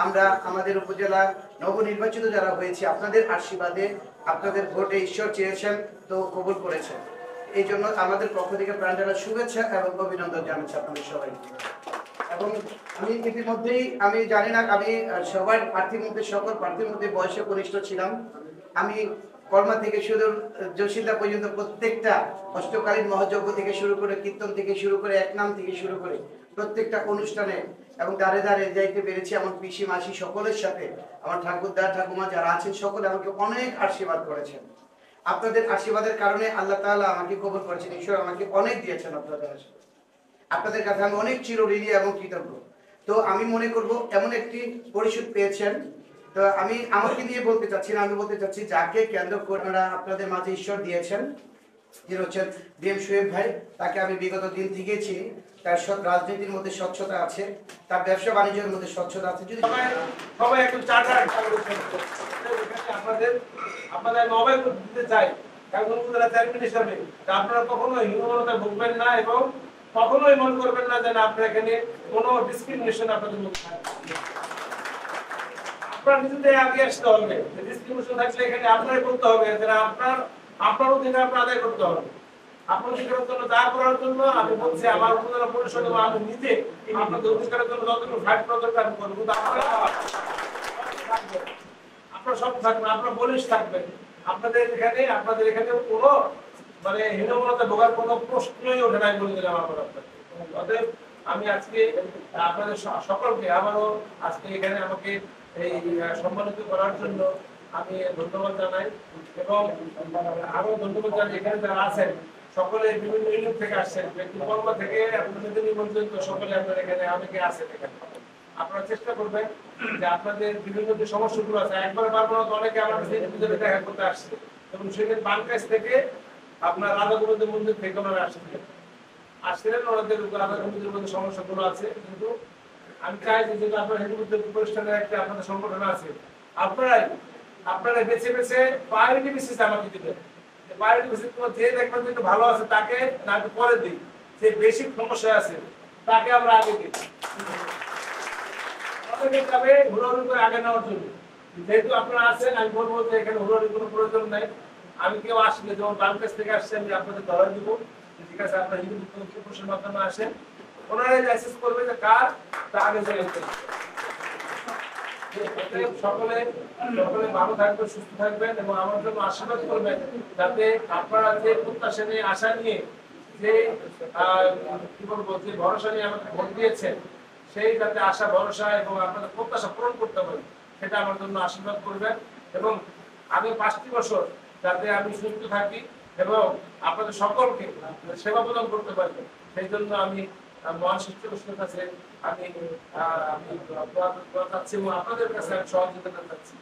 আমরা আমাদের উপজেলা নবনির্বাচিত যারা হয়েছে আপনাদের আশীর্বাদে, আপনাদের ভোটে ঈশ্বর চেয়েছেন তো কবুল করেছেন। এই জন্য আমাদের পক্ষ থেকে প্রাণঢালা শুভেচ্ছা এবং অভিনন্দন জানাচ্ছি আপনাদের সবাইকে। এবং আমি ইতিমধ্যেই আমি জানি না, আমি সবার প্রার্থীর মধ্যে সকল প্রার্থীর মধ্যে বয়সে কনিষ্ঠ ছিলাম। আমি কর্মা থেকে শুরু জসিন্দা পর্যন্ত প্রত্যেকটা অষ্টকালীন মহাযজ্ঞ থেকে শুরু করে, কীর্তন থেকে শুরু করে, একনাম থেকে শুরু করে প্রত্যেকটা অনুষ্ঠানে এবং দাঁড়ে দাঁড়িয়ে যাইতে পেরেছি। আমার পিসি মাসি সকলের সাথে, আমার ঠাকুরদা ঠাকুমা যারা আছেন সকলে আমাকে অনেক আশীর্বাদ করেছেন। আপনাদের আশীর্বাদের কারণে আল্লাহ তাআলা আমাকে কবুল করেছেন, ঈশ্বর আমাকে অনেক দিয়েছেন। আপনাদের কাছে আমি অনেক চিরঋণী এবং কৃতজ্ঞ। তো আমি মনে করব এমন একটি পরিষদ পেয়েছেন, তো আমি আমাকে নিয়ে বলতে চাচ্ছি না, আমি বলতে চাচ্ছি যাকে কেন্দ্র করে আপনাদের মাঝে ঈশ্বর দিয়েছেন, যিনি হচ্ছেন ডিএম শোয়েব ভাই। তাকে আমি বিগত দিন থেকেই চিনি। তার রাজনীতির মধ্যে স্বচ্ছতা আছে, তার ব্যবসা বাণিজ্যের মধ্যে স্বচ্ছতা আছে। যদি সবাই একটু চার্টার আপনাদের আপনাদের মোবাইল দিতে চাই কারণ যারা চেয়ারম্যান হিসাবে আপনারা কখনোই হীনমন্যতায় ভুগবেন না এবং কখনোই মনে করবেন না যে আপনার এখানে কোনো ডিসক্রিমিনেশন আপনাদের মধ্যে থাকবে। আপনার নিজেদের আগে আসতে হবে, ডিসক্রিমিনেশন থাকলে এখানে আপনারাই করতে হবে, যেটা আপনার অধিকার আপনার আদায় করতে হবে। আপনার অধিকারের জন্য যা করার জন্য আমি বলছি আমার উপজেলা পরিষদ এবং আমি নিজে আপনাদের অধিকারের জন্য যতটুকু ফাইট করা দরকার আমি করবো। আপনারা সব থাকবেন, আপনারা বলিশ থাকবেন। আপনাদের এখানে কোনো মানে হীনমন্যতা ভোগার কোনো প্রশ্নই ওঠে নাই বলে দিলাম আমার আপনাকে। অতএব আমি আজকে আপনাদের সকলকে আবারও আজকে এখানে আমাকে এই সম্মানিত করার জন্য আমি ধন্যবাদ জানাই এবং আরো ধন্যবাদ জানাই এখানে যারা আছেন সকলে বিভিন্ন ইউনিট থেকে আসছেন, ব্যক্তিকর্ম থেকে আপনাদের নিমন্ত্রিত সকলে আপনারা এখানে অনেকে আছেন। এখানে আপনারা চেষ্টা করবেন যে আপনাদের বিভিন্ন যে সমস্যাগুলো আছে একবার পারবো না, অনেকে আমার কাছে দেখা করতে আসছে এবং সেখানে বাংলাদেশ থেকে আপনার রাধা গোবিন্দ মন্দির থেকে ওনারা আসছিলেন ওনাদের রাধা গোবিন্দের মধ্যে সমস্যাগুলো আছে। কিন্তু আমি চাই যে যেটা আপনার হিন্দু প্রতিষ্ঠানের একটা আপনাদের সংগঠন আছে, আপনারা বেছে বেছে প্রায়োরিটি বেসিসে আমাকে দিবেন। প্রায়োরিটি বেসিস যে দেখবেন যে একটু ভালো আছে তাকে না একটু পরে দিই, যে বেশি সমস্যা আছে তাকে আমরা আগে দিই। যাবে হুড়োহুড়ি করে আগে নেওয়ার জন্য। যেহেতু আপনারা আছেন আমি বলবো যে এখানে হুড়োহুড়ির কোনো প্রয়োজন নাই। আমি কেউ আসলে যেমন বাংলাদেশ থেকে আসছে আমি আপনাদের ধরা দিব, ঠিক আছে? আপনারা হিন্দু প্রশ্নের মাধ্যমে আসেন, ওনারাই লাইসেন্স করবে যে কার তা আগে চলে যেতে। সকলে ভালো থাকবেন, সুস্থ থাকবেন এবং আমার জন্য আশীর্বাদ করবেন যাতে আপনারা যে প্রত্যাশা নিয়ে আশা নিয়ে যে কি বলবো যে ভরসা নিয়ে আমাকে ভোট দিয়েছেন সেই যাতে আশা ভরসা এবং আপনাদের প্রত্যাশা পূরণ করতে পারি সেটা আমার জন্য আশীর্বাদ করবেন এবং আমি 5টি বছর যাতে আমি সুস্থ থাকি এবং আপনাদের সকলকে সেবা প্রদান করতে পারি সেই জন্য আমি মহান সৃষ্টিকর্তার কাছে আমি চাচ্ছি এবং আপনাদের কাছে আমি সহযোগিতা চাচ্ছি।